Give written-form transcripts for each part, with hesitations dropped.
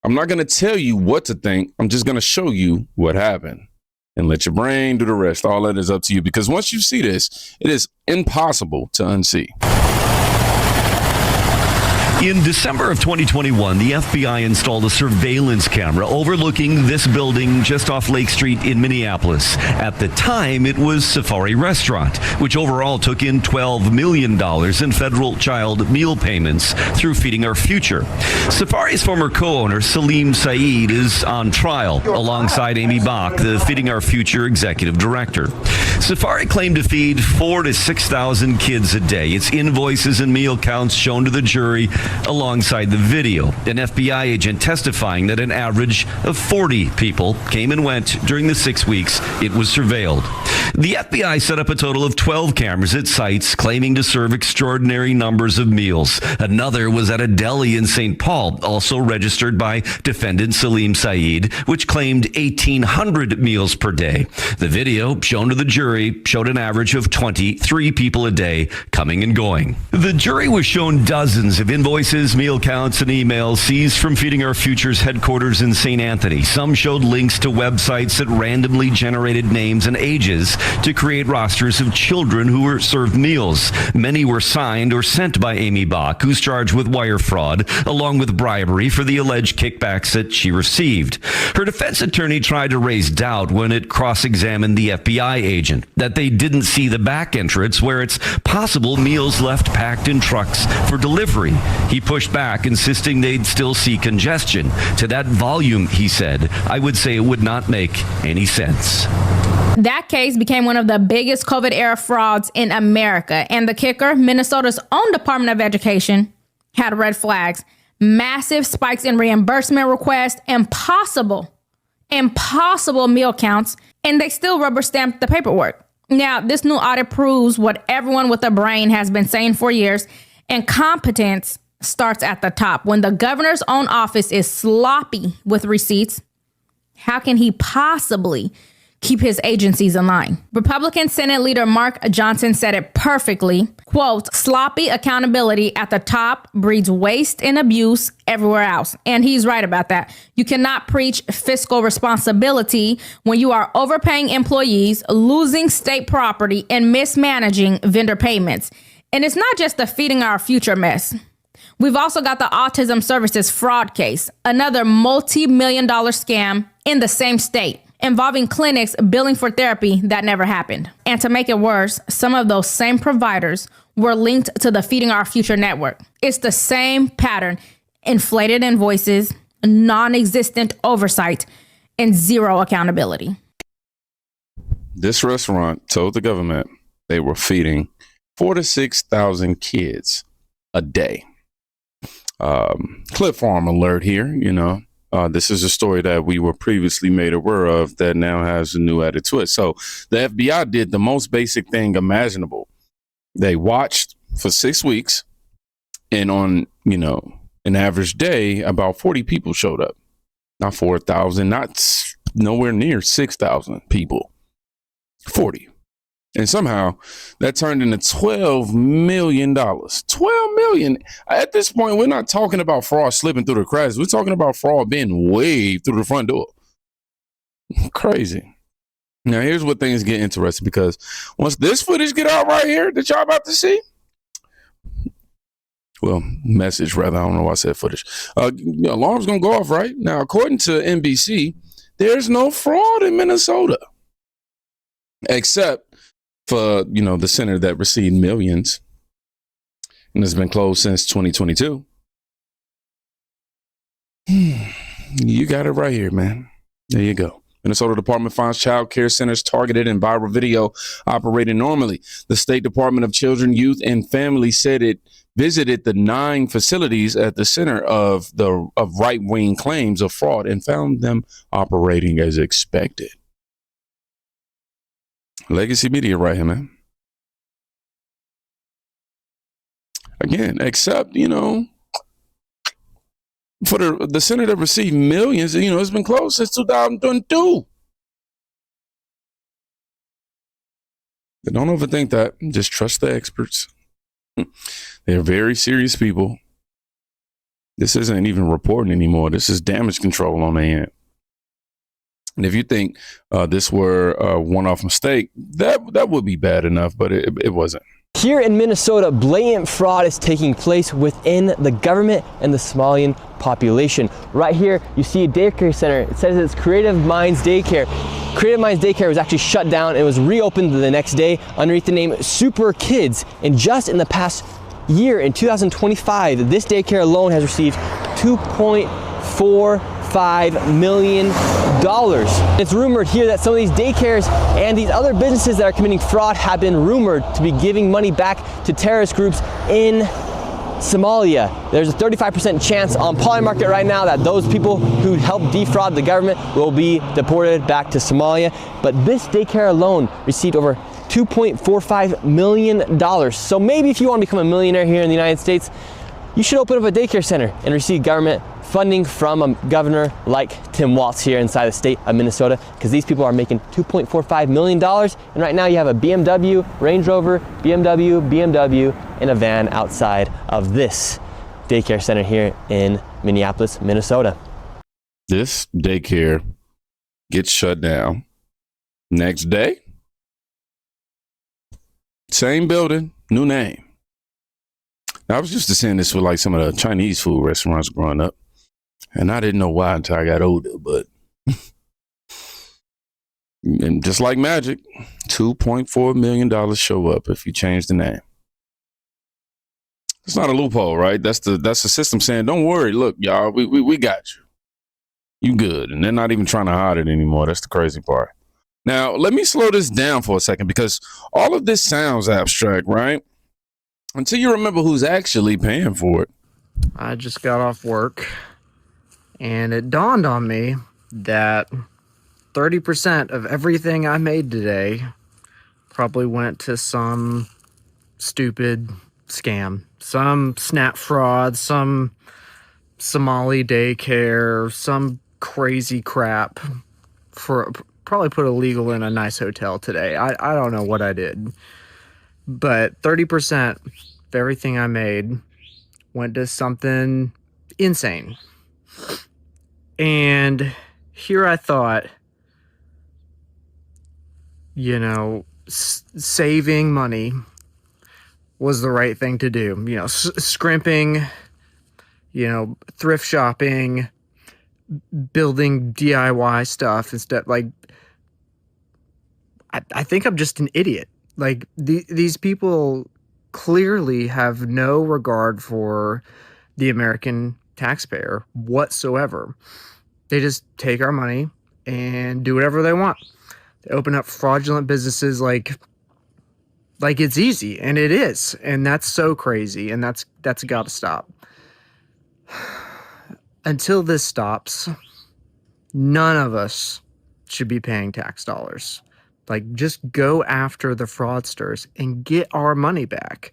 I'm not going to tell you what to think. I'm just going to show you what happened and let your brain do the rest. All that is up to you, because once you see this, it is impossible to unsee. In December of 2021, the FBI installed a surveillance camera overlooking this building just off Lake Street in Minneapolis. At the time, it was Safari Restaurant, which overall took in $12 million in federal child meal payments through Feeding Our Future. Safari's former co-owner, Salim Saeed, is on trial alongside Amy Bach, the Feeding Our Future executive director. Safari claimed to feed 4,000 to 6,000 kids a day. Its invoices and meal counts shown to the jury alongside the video. An FBI agent testifying that an average of 40 people came and went during the 6 weeks it was surveilled. The FBI set up a total of 12 cameras at sites claiming to serve extraordinary numbers of meals. Another was at a deli in St. Paul, also registered by defendant Salim Saeed, which claimed 1,800 meals per day. The video shown to the jury showed an average of 23 people a day coming and going. The jury was shown dozens of invoices, meal counts, and emails seized from Feeding Our Future's headquarters in St. Anthony. Some showed links to websites that randomly generated names and ages to create rosters of children who were served meals. Many were signed or sent by Amy Bach, who's charged with wire fraud, along with bribery for the alleged kickbacks that she received. Her defense attorney tried to raise doubt when it cross-examined the FBI agent that they didn't see the back entrance where it's possible meals left packed in trucks for delivery. He pushed back, insisting they'd still see congestion. To that volume, he said, I would say it would not make any sense. That case became one of the biggest COVID-era frauds in America. And the kicker, Minnesota's own Department of Education had red flags, massive spikes in reimbursement requests, impossible meal counts, and they still rubber stamped the paperwork. Now, this new audit proves what everyone with a brain has been saying for years: incompetence starts at the top. When the governor's own office is sloppy with receipts, how can he possibly keep his agencies in line? Republican Senate Leader Mark Johnson said it perfectly. Quote, sloppy accountability at the top breeds waste and abuse everywhere else. And he's right about that. You cannot preach fiscal responsibility when you are overpaying employees, losing state property, and mismanaging vendor payments. And it's not just the Feeding Our Future mess. We've also got the Autism Services fraud case, another multi-million-dollar scam in the same state, involving clinics billing for therapy that never happened. And to make it worse, some of those same providers were linked to the Feeding Our Future network. It's the same pattern: inflated invoices, non-existent oversight, and zero accountability. This restaurant told the government they were feeding 4,000 to 6,000 kids a day. Clip farm alert here, this is a story that we were previously made aware of that now has a new added twist. So the FBI did the most basic thing imaginable. They watched for 6 weeks, and on, an average day, about 40 people showed up. Not 4,000, not nowhere near 6,000 people. 40. And somehow that turned into $12 million. $12 million. At this point, we're not talking about fraud slipping through the cracks. We're talking about fraud being waved through the front door. Crazy. Now, here's where things get interesting, because once this footage get out right here that y'all about to see, well, message rather, I don't know why I said footage. Alarm's going to go off, right? Now, according to NBC, there's no fraud in Minnesota, except for, the center that received millions and has been closed since 2022. You got it right here, man. There you go. Minnesota Department finds child care centers targeted in viral video operating normally. The State Department of Children, Youth, and Family said it visited the 9 facilities at the center of right-wing claims of fraud and found them operating as expected. Legacy media right here, man. Again, except, for the center that received millions, it's been closed since 2022. But don't overthink that. Just trust the experts. They're very serious people. This isn't even reporting anymore. This is damage control on the end. And if you think this were a one-off mistake, that would be bad enough, but it wasn't. Here in Minnesota, blatant fraud is taking place within the government and the Somalian population. Right here, you see a daycare center. It says it's Creative Minds Daycare. Creative Minds Daycare was actually shut down and was reopened the next day underneath the name Super Kids. And just in the past year, in 2025, this daycare alone has received $2.45 million. It's rumored here that some of these daycares and these other businesses that are committing fraud have been rumored to be giving money back to terrorist groups in Somalia. There's a 35% chance on Polymarket right now that those people who helped defraud the government will be deported back to Somalia. But this daycare alone received over $2.45 million. So maybe if you want to become a millionaire here in the United States, you should open up a daycare center and receive government funding from a governor like Tim Walz here inside the state of Minnesota, because these people are making $2.45 million. And right now you have a BMW, Range Rover, BMW, and a van outside of this daycare center here in Minneapolis, Minnesota. This daycare gets shut down. Next day, same building, new name. I was used to seeing this with like some of the Chinese food restaurants growing up. And I didn't know why until I got older, but and just like magic, $2.4 million show up if you change the name. It's not a loophole, right? That's the system saying, don't worry, look, y'all, we got you. You good. And they're not even trying to hide it anymore. That's the crazy part. Now, let me slow this down for a second, because all of this sounds abstract, right? Until you remember who's actually paying for it. I just got off work, and it dawned on me that 30% of everything I made today probably went to some stupid scam, some snap fraud, some Somali daycare, some crazy crap. For probably put illegal in a nice hotel today. I don't know what I did, but 30% of everything I made went to something insane. And here I thought, you know, saving money was the right thing to do. You know, scrimping, you know, thrift shopping, building DIY stuff instead. Like, I think I'm just an idiot. Like, these people clearly have no regard for the American taxpayer whatsoever. They just take our money and do whatever they want. They open up fraudulent businesses like it's easy, and it is. And that's so crazy, and that's got to stop. Until this stops, none of us should be paying tax dollars. Like, just go after the fraudsters and get our money back.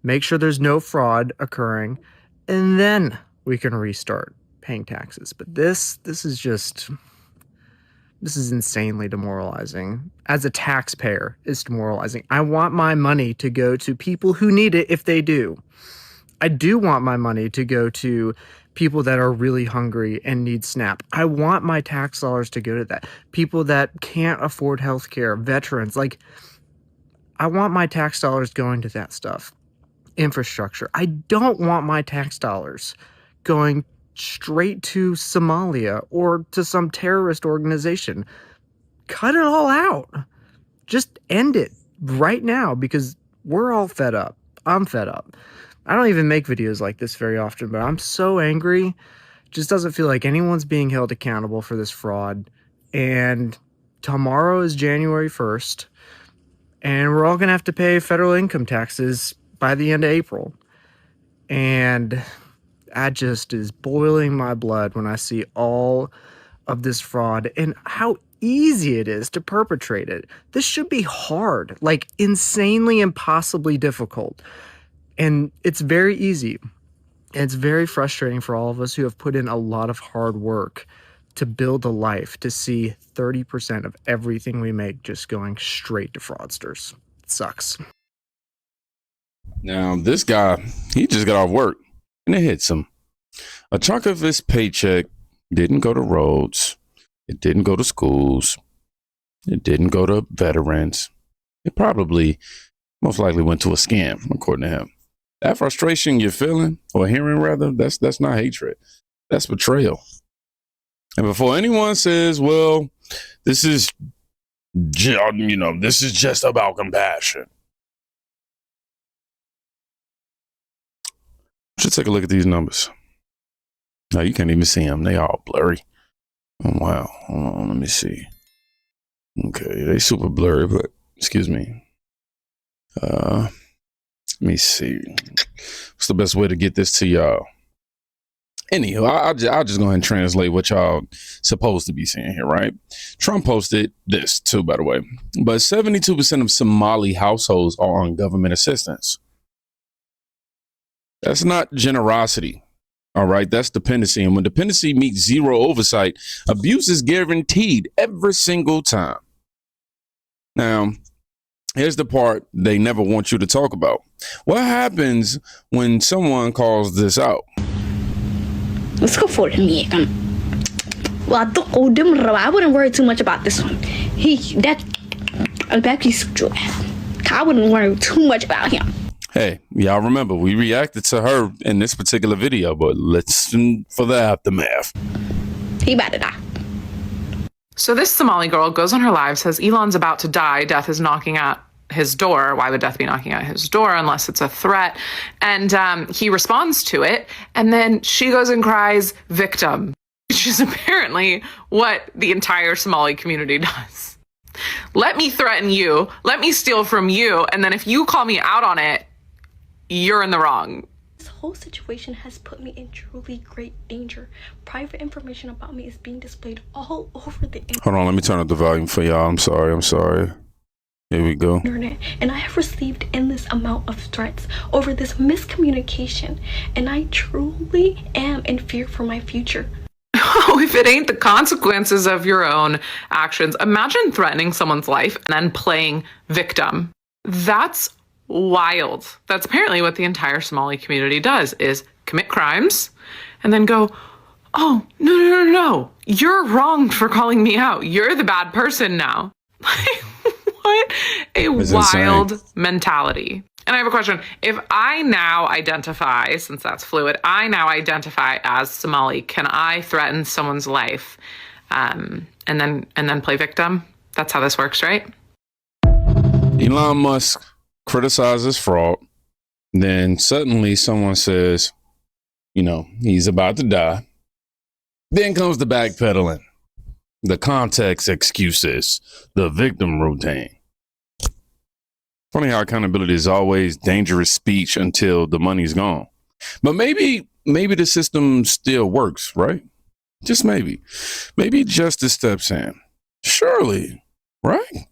Make sure there's no fraud occurring, and then we can restart paying taxes. But this is insanely demoralizing. As a taxpayer, it's demoralizing. I want my money to go to people who need it if they do. I do want my money to go to people that are really hungry and need SNAP. I want my tax dollars to go to that. People that can't afford healthcare, veterans. Like, I want my tax dollars going to that stuff. Infrastructure. I don't want my tax dollars going straight to Somalia or to some terrorist organization. Cut it all out. Just end it right now, because we're all fed up. I'm fed up. I don't even make videos like this very often, but I'm so angry. It just doesn't feel like anyone's being held accountable for this fraud. And tomorrow is January 1st, and we're all going to have to pay federal income taxes by the end of April. And that just is boiling my blood when I see all of this fraud and how easy it is to perpetrate it. This should be hard, like insanely, impossibly difficult. And it's very easy. And it's very frustrating for all of us who have put in a lot of hard work to build a life, to see 30% of everything we make just going straight to fraudsters. It sucks. Now, this guy, he just got off work and it hits him. A chunk of his paycheck didn't go to roads. It didn't go to schools. It didn't go to veterans. It probably most likely went to a scam, according to him. That frustration you're feeling, or hearing rather, that's not hatred. That's betrayal. And before anyone says, well, this is just about compassion. Should take a look at these numbers. No, you can't even see them. They all blurry. Oh, wow. Hold on, let me see. Okay, they super blurry, but excuse me. Let me see. What's the best way to get this to y'all? Anywho, I'll just go ahead and translate what y'all supposed to be seeing here, right? Trump posted this too, by the way. But 72% of Somali households are on government assistance. That's not generosity. All right, that's dependency. And when dependency meets zero oversight, abuse is guaranteed every single time. Now, here's the part they never want you to talk about. What happens when someone calls this out? Let's go for it, Megan. Well, I wouldn't worry too much about this one. That piece of joy. I wouldn't worry too much about him. Hey, y'all remember, we reacted to her in this particular video, but listen for the aftermath. He about to die. So this Somali girl goes on her live, says Elon's about to die. Death is knocking at his door. Why would death be knocking at his door unless it's a threat? And he responds to it. And then she goes and cries, victim, which is apparently what the entire Somali community does. Let me threaten you. Let me steal from you. And then if you call me out on it, you're in the wrong. This whole situation has put me in truly great danger. Private information about me is being displayed all over the internet. Hold on, let me turn up the volume for y'all. I'm sorry. Here we go. And I have received endless amount of threats over this miscommunication. And I truly am in fear for my future. Oh, if it ain't the consequences of your own actions. Imagine threatening someone's life and then playing victim. That's wild. That's apparently what the entire Somali community does, is commit crimes and then go, oh, no. You're wrong for calling me out. You're the bad person now. What a wild mentality. And I have a question. If I now identify, since that's fluid, I now identify as Somali, can I threaten someone's life and then play victim? That's how this works, right? Elon Musk criticizes fraud. Then suddenly someone says, he's about to die. Then comes the backpedaling, the context excuses, the victim routine. Funny how accountability is always dangerous speech until the money's gone. But maybe the system still works, right? Just maybe. Maybe justice steps in. Surely, right?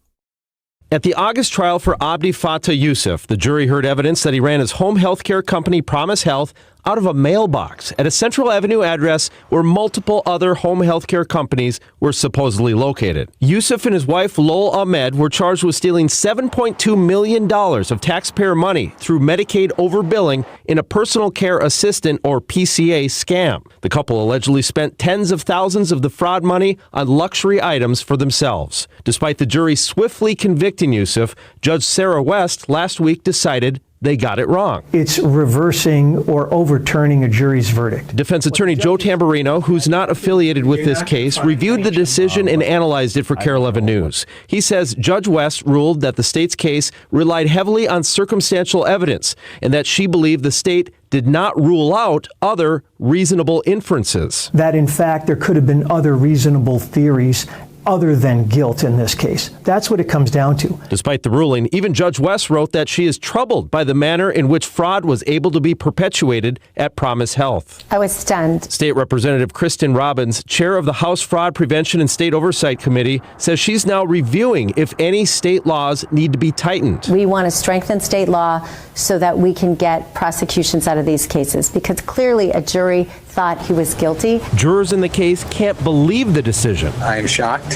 At the August trial for Abdi Fattah Yusuf, the jury heard evidence that he ran his home health care company, Promise Health, out of a mailbox at a Central Avenue address where multiple other home health care companies were supposedly located. Yusuf and his wife, Lol Ahmed, were charged with stealing $7.2 million of taxpayer money through Medicaid overbilling in a personal care assistant, or PCA, scam. The couple allegedly spent tens of thousands of the fraud money on luxury items for themselves. Despite the jury swiftly convicting Yusuf, Judge Sarah West last week decided they got it wrong. It's reversing or overturning a jury's verdict. Defense attorney Joe Tamburino, who's not affiliated with this case, reviewed the decision and analyzed it for KARE 11 News. He says Judge West ruled that the state's case relied heavily on circumstantial evidence and that she believed the state did not rule out other reasonable inferences. That, in fact, there could have been other reasonable theories other than guilt in this case. That's what it comes down to. Despite the ruling, even Judge West wrote that she is troubled by the manner in which fraud was able to be perpetuated at Promise Health. I was stunned. State Representative Kristen Robbins, chair of the House Fraud Prevention and State Oversight Committee, says she's now reviewing if any state laws need to be tightened. We want to strengthen state law so that we can get prosecutions out of these cases, because clearly a jury thought he was guilty. Jurors in the case can't believe the decision. I am shocked.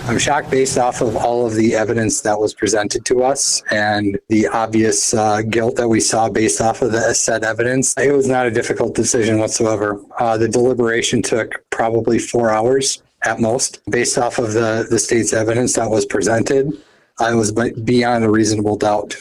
I'm shocked based off of all of the evidence that was presented to us and the obvious guilt that we saw based off of the said evidence. It was not a difficult decision whatsoever. The deliberation took probably 4 hours at most. Based off of the state's evidence that was presented, I was beyond a reasonable doubt.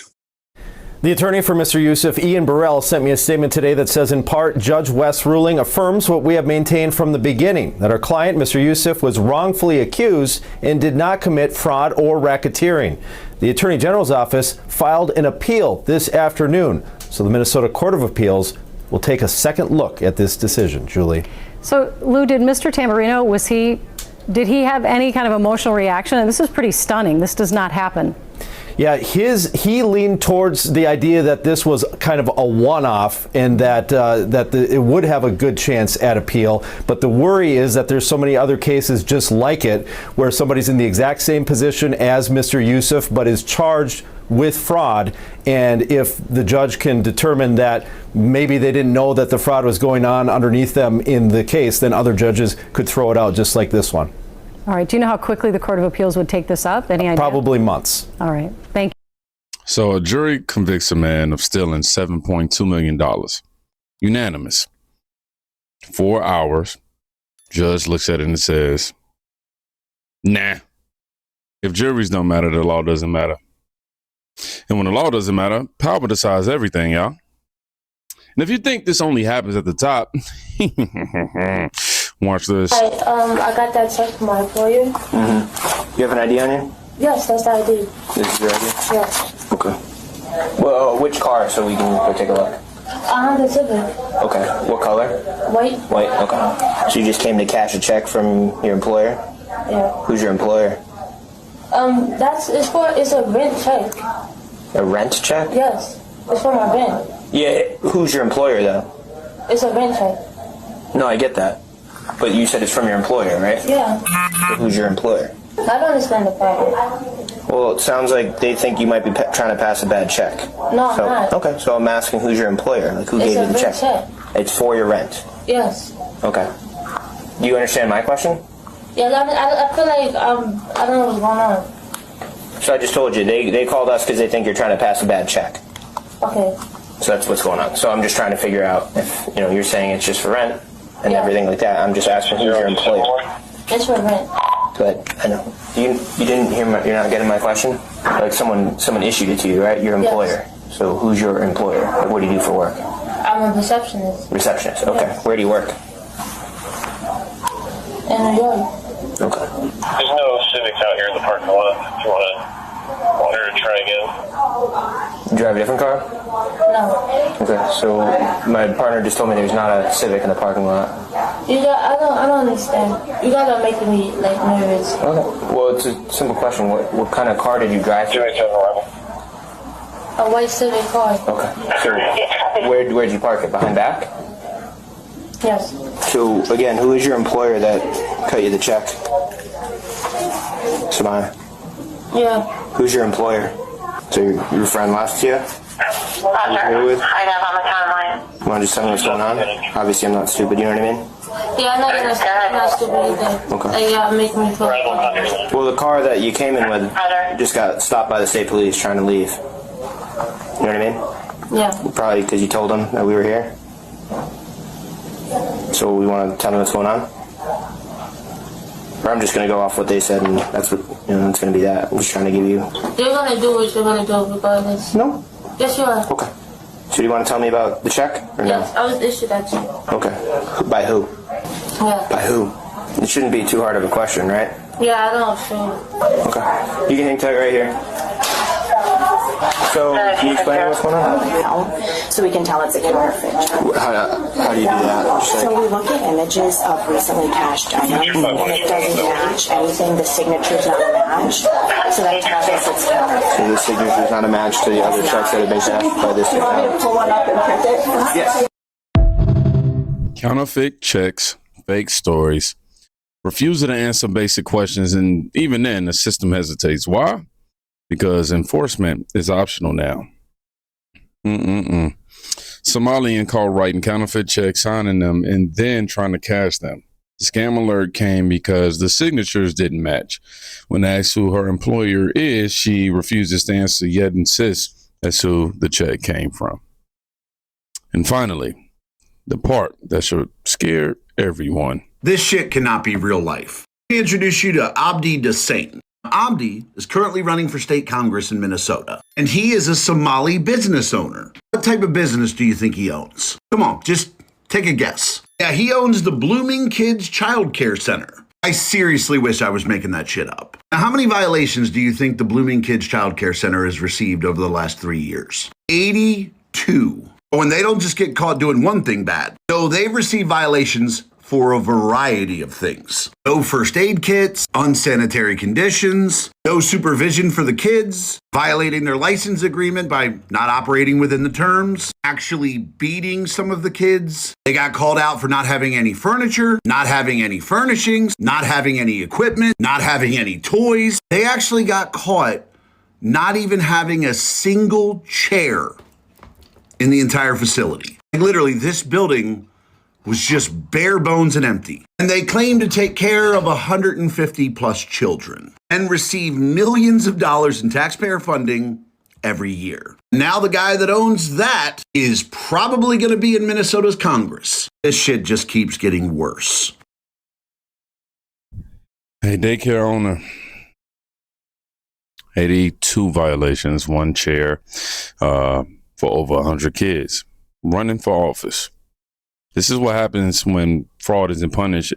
The attorney for Mr. Youssef, Ian Burrell, sent me a statement today that says, in part, Judge West's ruling affirms what we have maintained from the beginning, that our client, Mr. Youssef, was wrongfully accused and did not commit fraud or racketeering. The Attorney General's office filed an appeal this afternoon, so the Minnesota Court of Appeals will take a second look at this decision. Julie. So, Lou, did Mr. Tamburino, did he have any kind of emotional reaction? And this is pretty stunning. This does not happen. Yeah, he leaned towards the idea that this was kind of a one-off and that it would have a good chance at appeal. But the worry is that there's so many other cases just like it where somebody's in the exact same position as Mr. Youssef but is charged with fraud. And if the judge can determine that maybe they didn't know that the fraud was going on underneath them in the case, then other judges could throw it out just like this one. All right. Do you know how quickly the Court of Appeals would take this up? Any idea? Probably months. All right. Thank you. So a jury convicts a man of stealing $7.2 million. Unanimous. 4 hours. Judge looks at it and says, nah. If juries don't matter, the law doesn't matter. And when the law doesn't matter, power decides everything, y'all. And if you think this only happens at the top, watch this. Hi, I got that check from my employer. Mm-hmm. You have an ID on you? Yes, that's the ID. This is your ID? Yes. Okay. Well, which car so we can go take a look? The Civic. Okay. What color? White. White, okay. So you just came to cash a check from your employer? Yeah. Who's your employer? It's a rent check. A rent check? Yes. It's for my rent. Yeah, who's your employer though? It's a rent check. No, I get that. But you said it's from your employer, right? Yeah. So who's your employer? I don't understand the problem. Well, it sounds like they think you might be trying to pass a bad check. No, I'm not. Okay, so I'm asking who's your employer? Like, who gave you the check? It's for your rent. Yes. Okay. Do you understand my question? Yeah, I feel like I don't know what's going on. So I just told you, they called us because they think you're trying to pass a bad check. Okay. So that's what's going on. So I'm just trying to figure out if, you're saying it's just for rent and everything like that. I'm just asking who's your employer. It's for rent. But I know. You didn't hear you're not getting my question? Like someone issued it to you, right? Your employer. Yes. So who's your employer? Like, what do you do for work? I'm a receptionist. Receptionist, okay. Yes. Where do you work? In New York. Okay. There's no Civics out here in the parking lot if you want her to try again. You drive a different car? No. Okay, so my partner just told me there's not a Civic in the parking lot. I don't understand. You guys are making me nervous. Okay. Well, it's a simple question. What kind of car did you drive? A white Civic car. Okay. So where'd you park it? Behind back? Yes. So again, who is your employer that cut you the check? Samaya. Yeah. Who's your employer? So your friend last to you? Roger. I have on the timeline. You want to just tell me what's going on? Obviously, I'm not stupid. You know what I mean? Yeah, I'm not stupid either. Okay. Yeah, making me feel bad. Well, the car that you came in with just got stopped by the state police trying to leave. You know what I mean? Yeah. Probably because you told them that we were here. So we want to tell them what's going on? Or I'm just going to go off what they said, and that's what, it's going to be that. I'm just trying to give you... You're going to do what you're going to do regardless. No. Yes, you are. Okay. So do you want to tell me about the check, or yes, no? I was issued that check. Okay. By who? Yeah. By who? It shouldn't be too hard of a question, right? Yeah, I don't sure. Okay. You can hang tight right here. So, can you explain what's going on? So we can tell it's a counterfeit check. How do you do that? So we look at images of recently cashed items, and it doesn't match anything. The signature's not a match, so that tells us it's counterfeit. So the signature's not a match to the other checks that have been cashed by this account? You want me to pull one up and print it? Yes. Counterfeit checks, fake stories, refusal to answer basic questions, and even then, the system hesitates. Why? Because enforcement is optional now. Somali called writing counterfeit checks, signing them, and then trying to cash them. The scam alert came because the signatures didn't match. When asked who her employer is, she refuses to answer, yet insists that's who the check came from. And finally, the part that should scare everyone. This shit cannot be real life. Let me introduce you to Abdi Desain. Abdi is currently running for state Congress in Minnesota, and he is a Somali business owner. What type of business do you think he owns? Come on, just take a guess. Yeah, he owns the Blooming Kids Child Care Center. I seriously wish I was making that shit up. Now, how many violations do you think the Blooming Kids Child Care Center has received over the last 3 years? 82. Oh, and they don't just get caught doing one thing bad. No, they've received violations for a variety of things. No first aid kits, unsanitary conditions, no supervision for the kids, violating their license agreement by not operating within the terms, actually beating some of the kids. They got called out for not having any furniture, not having any furnishings, not having any equipment, not having any toys. They actually got caught not even having a single chair in the entire facility. Like, literally, this building was just bare bones and empty. And they claim to take care of 150 plus children and receive millions of dollars in taxpayer funding every year. Now the guy that owns that is probably going to be in Minnesota's Congress. This shit just keeps getting worse. Hey, daycare owner. 82 violations, one chair for over 100 kids. Running for office. This is what happens when fraud isn't punished.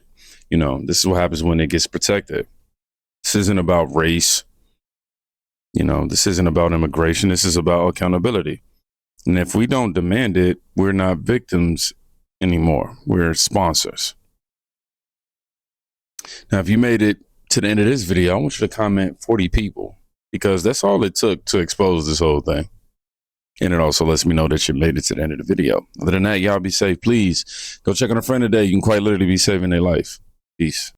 You know, this is what happens when it gets protected. This isn't about race. You know, this isn't about immigration. This is about accountability. And if we don't demand it, we're not victims anymore. We're sponsors. Now, if you made it to the end of this video, I want you to comment 40 people, because that's all it took to expose this whole thing. And it also lets me know that you made it to the end of the video. Other than that, y'all be safe. Please go check on a friend today. You can quite literally be saving their life. Peace.